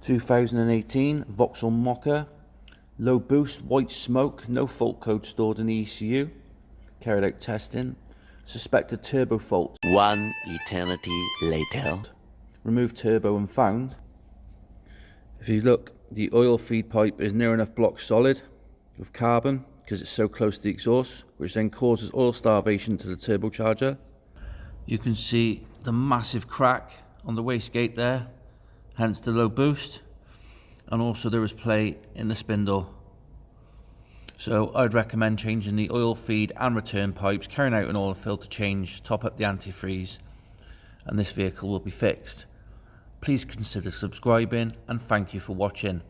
2018 Vauxhall Mokka, low boost, white smoke, no fault code stored in the ECU. Carried out testing. Suspected turbo fault. One eternity later. Removed turbo and found. If you look, the oil feed pipe is near enough block solid with carbon because it's so close to the exhaust, which then causes oil starvation to the turbocharger. You can see the massive crack on the wastegate there, hence the low boost, and also there is play in the spindle. So I'd recommend changing the oil feed and return pipes, carrying out an oil filter change, top up the antifreeze, and this vehicle will be fixed. Please consider subscribing, and thank you for watching.